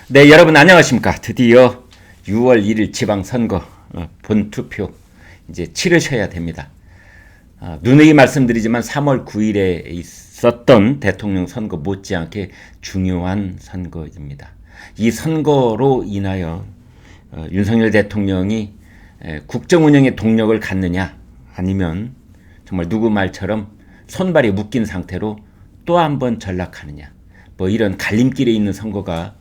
네, 여러분 안녕하십니까? 드디어 6월 1일 지방선거 본투표 이제 치르셔야 됩니다. 누누이 말씀드리지만 3월 9일에 있었던 대통령 선거 못지않게 중요한 선거입니다. 이 선거로 인하여 윤석열 대통령이 국정 운영의 동력을 갖느냐, 아니면 정말 누구 말처럼 손발이 묶인 상태로 또 한 번 전락하느냐, 뭐 이런 갈림길에 있는 선거가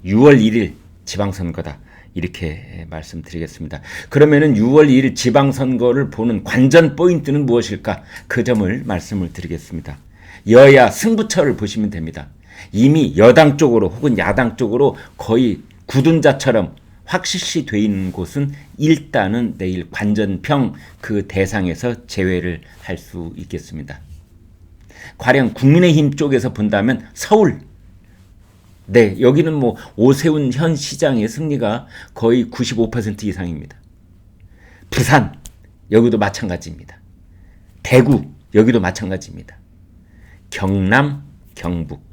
6월 1일 지방선거다, 이렇게 말씀드리겠습니다. 그러면은 6월 1일 지방선거를 보는 관전 포인트는 무엇일까? 그 점을 말씀을 드리겠습니다. 여야 승부처를 보시면 됩니다. 이미 여당 쪽으로 혹은 야당 쪽으로 거의 굳은 자처럼 확실시 돼 있는 곳은 일단은 내일 관전평 그 대상에서 제외를 할 수 있겠습니다. 가령 국민의힘 쪽에서 본다면 서울, 네, 여기는 뭐 오세훈 현 시장의 승리가 거의 95% 이상입니다. 부산, 여기도 마찬가지입니다. 대구, 여기도 마찬가지입니다. 경남, 경북.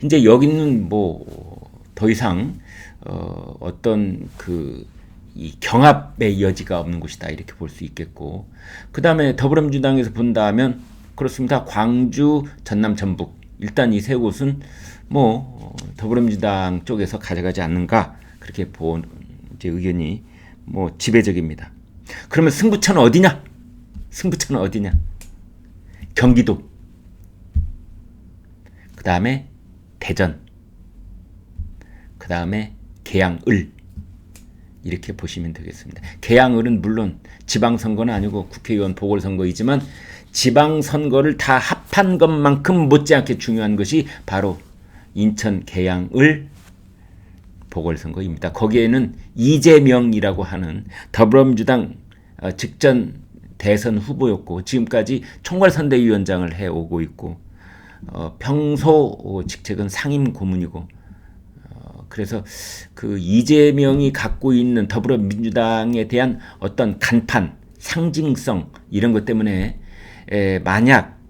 이제 여기는 뭐 더 이상 어떤 이 경합의 여지가 없는 곳이다, 이렇게 볼 수 있겠고, 그 다음에 더불어민주당에서 본다면 그렇습니다. 광주, 전남, 전북, 일단 이 세 곳은 뭐 더불어민주당 쪽에서 가져가지 않는가, 그렇게 본 이제 의견이 뭐 지배적입니다. 그러면 승부처는 어디냐? 승부처는 어디냐? 경기도, 그 다음에 대전, 그 다음에 계양을, 이렇게 보시면 되겠습니다. 계양을은 물론 지방선거는 아니고 국회의원 보궐선거이지만 지방선거를 다 합한 것만큼 못지않게 중요한 것이 바로 인천 계양을 보궐선거입니다. 거기에는 이재명이라고 하는 더불어민주당 직전 대선 후보였고 지금까지 총괄선대위원장을 해오고 있고, 평소 직책은 상임고문이고, 그래서 그 이재명이 갖고 있는 더불어민주당에 대한 어떤 간판, 상징성, 이런 것 때문에 만약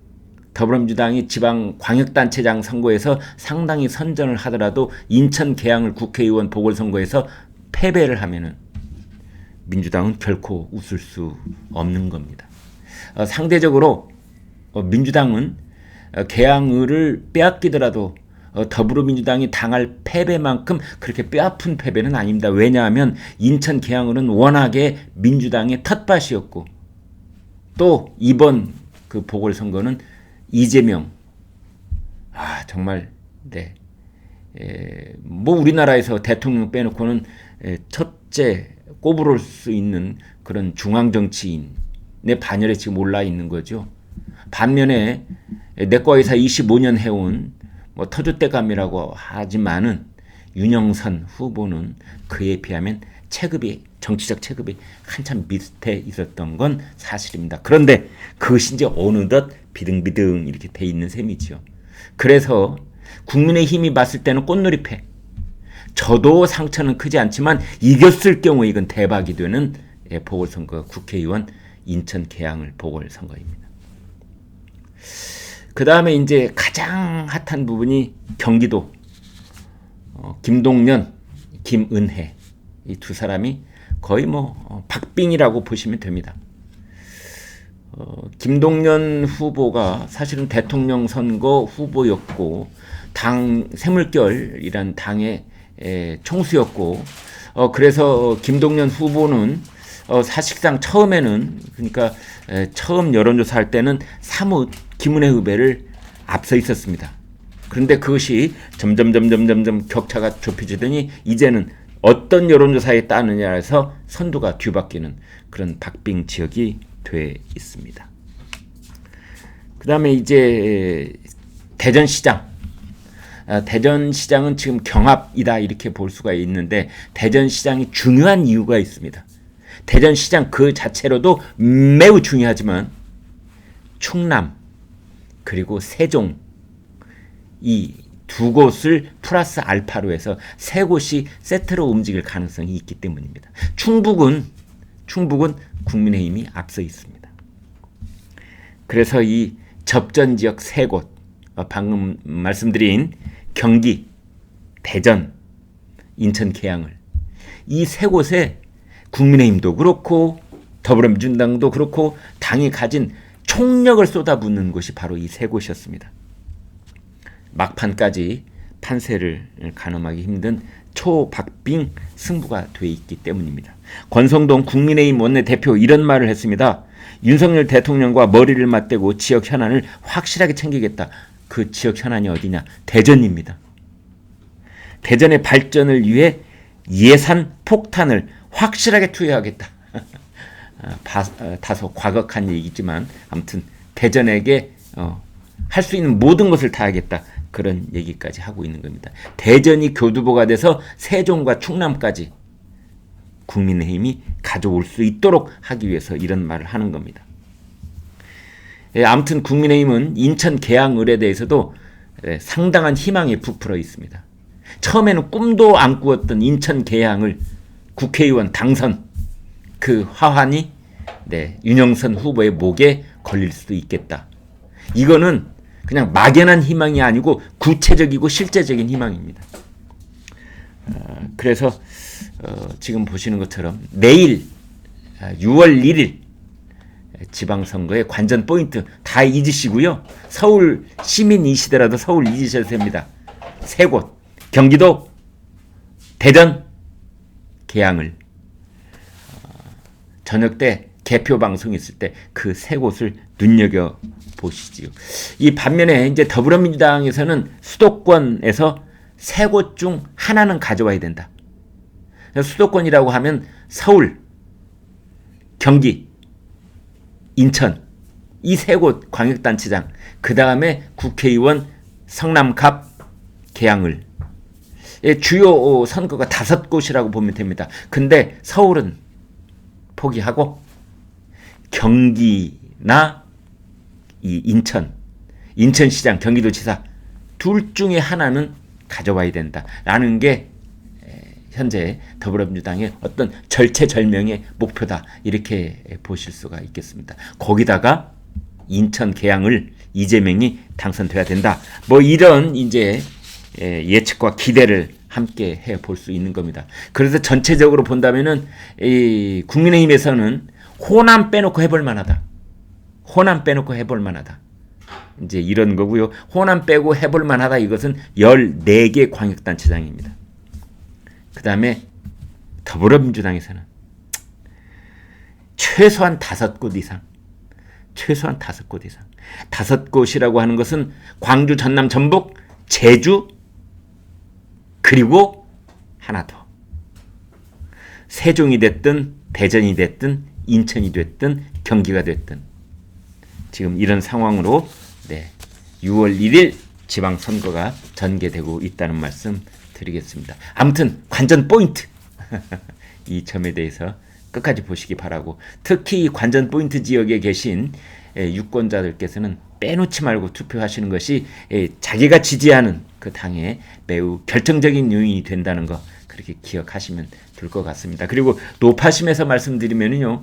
더불어민주당이 지방 광역단체장 선거에서 상당히 선전을 하더라도 인천 계양을 국회의원 보궐선거에서 패배를 하면은 민주당은 결코 웃을 수 없는 겁니다. 상대적으로 민주당은 계양을을 빼앗기더라도 더불어민주당이 당할 패배만큼 그렇게 뼈아픈 패배는 아닙니다. 왜냐하면 인천 계양을은 워낙에 민주당의 텃밭이었고, 또 이번 그 보궐선거는 이재명, 정말 네, 뭐 우리나라에서 대통령 빼놓고는 첫째 꼽을 수 있는 그런 중앙 정치인의 반열에 지금 올라 있는 거죠. 반면에 내과의사 25년 해온 뭐 터줏대감이라고 하지만은 윤영선 후보는 그에 비하면 정치적 체급이 한참 밑에 있었던 건 사실입니다. 그런데 그것이 이제 어느덧 비등비등 이렇게 돼 있는 셈이죠. 그래서 국민의힘이 봤을 때는 꽃놀이패, 저도 상처는 크지 않지만 이겼을 경우 이건 대박이 되는 보궐선거, 국회의원 인천 계양을 보궐선거입니다. 그 다음에 이제 가장 핫한 부분이 경기도, 김동연, 김은혜, 이 두 사람이 거의 뭐 박빙이라고 보시면 됩니다. 김동연 후보가 사실은 대통령 선거 후보였고 당 새물결이란 당의 총수였고, 그래서 김동연 후보는 사실상 처음에는, 그러니까 처음 여론조사 할 때는 사뭇 김은혜 후배를 앞서 있었습니다. 그런데 그것이 점점 격차가 좁혀지더니 이제는 어떤 여론조사에 따르느냐에서 선두가 뒤바뀌는 그런 박빙 지역이 돼 있습니다. 그 다음에 이제 대전시장. 대전시장은 지금 경합이다, 이렇게 볼 수가 있는데 대전시장이 중요한 이유가 있습니다. 대전시장 그 자체로도 매우 중요하지만 충남 그리고 세종, 이 두 곳을 플러스 알파로 해서 세 곳이 세트로 움직일 가능성이 있기 때문입니다. 충북은 국민의힘이 앞서 있습니다. 그래서 이 접전 지역 세 곳, 방금 말씀드린 경기, 대전, 인천 계양을 이 세 곳에 국민의힘도 그렇고 더불어민주당도 그렇고 당이 가진 총력을 쏟아붓는 곳이 바로 이 세 곳이었습니다. 막판까지 판세를 가늠하기 힘든 초박빙 승부가 돼 있기 때문입니다. 권성동 국민의힘 원내대표 이런 말을 했습니다. 윤석열 대통령과 머리를 맞대고 지역 현안을 확실하게 챙기겠다. 그 지역 현안이 어디냐? 대전입니다. 대전의 발전을 위해 예산 폭탄을 확실하게 투여하겠다. 다소 과격한 얘기지만 아무튼 대전에게 할 수 있는 모든 것을 다 하겠다. 그런 얘기까지 하고 있는 겁니다. 대전이 교두보가 돼서 세종과 충남까지 국민의힘이 가져올 수 있도록 하기 위해서 이런 말을 하는 겁니다. 아무튼 국민의힘은 인천 계양을에 대해서도 상당한 희망이 부풀어 있습니다. 처음에는 꿈도 안 꾸었던 인천 계양을 국회의원 당선, 그 화환이 윤영선 후보의 목에 걸릴 수도 있겠다. 이거는 그냥 막연한 희망이 아니고 구체적이고 실제적인 희망입니다. 그래서 지금 보시는 것처럼 내일 6월 1일 지방선거의 관전 포인트 다 잊으시고요. 서울 시민이시더라도 서울 잊으셔도 됩니다. 세 곳, 경기도, 대전, 계양을 저녁 때 개표 방송 있을 때 그 세 곳을 눈여겨 보시지요. 이 반면에 이제 더불어민주당에서는 수도권에서 세 곳 중 하나는 가져와야 된다. 수도권이라고 하면 서울, 경기, 인천 이 세 곳 광역단체장, 그 다음에 국회의원 성남갑, 계양을 주요 선거가 5곳이라고 보면 됩니다. 근데 서울은 포기하고 경기나 이 인천시장, 경기도지사 둘 중에 하나는 가져와야 된다라는 게 현재 더불어민주당의 어떤 절체절명의 목표다 이렇게 보실 수가 있겠습니다. 거기다가 인천 계양을 이재명이 당선돼야 된다. 뭐 이런 이제 예측과 기대를 함께 해 볼 수 있는 겁니다. 그래서 전체적으로 본다면은 이 국민의힘에서는 호남 빼놓고 해볼 만하다. 호남 빼놓고 해볼 만하다. 이제 이런 거고요. 호남 빼고 해볼 만하다. 이것은 14개 광역단체장입니다. 그 다음에 더불어민주당에서는 최소한 5곳 이상. 최소한 5곳 이상. 5곳이라고 하는 것은 광주, 전남, 전북, 제주, 그리고 하나 더. 세종이 됐든 대전이 됐든 인천이 됐든 경기가 됐든 지금 이런 상황으로 6월 1일 지방선거가 전개되고 있다는 말씀 드리겠습니다. 아무튼 관전 포인트 이 점에 대해서 끝까지 보시기 바라고, 특히 관전 포인트 지역에 계신 유권자들께서는 빼놓지 말고 투표하시는 것이 자기가 지지하는 그 당에 매우 결정적인 요인이 된다는 거 그렇게 기억하시면 될 것 같습니다. 그리고 노파심에서 말씀드리면요,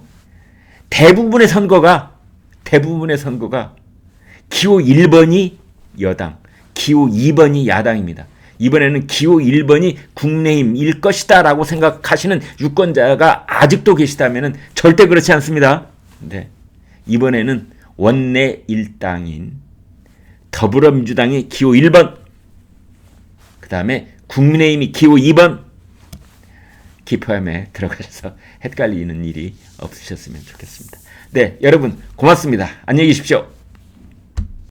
대부분의 선거가 기호 1번이 여당, 기호 2번이 야당입니다. 이번에는 기호 1번이 국민의힘일 것이다 라고 생각하시는 유권자가 아직도 계시다면 절대 그렇지 않습니다. 이번에는 원내 일당인 더불어민주당이 기호 1번, 그 다음에 국민의힘이 기호 2번, 기표함에 들어가셔서 헷갈리는 일이 없으셨으면 좋겠습니다. 여러분 고맙습니다. 안녕히 계십시오.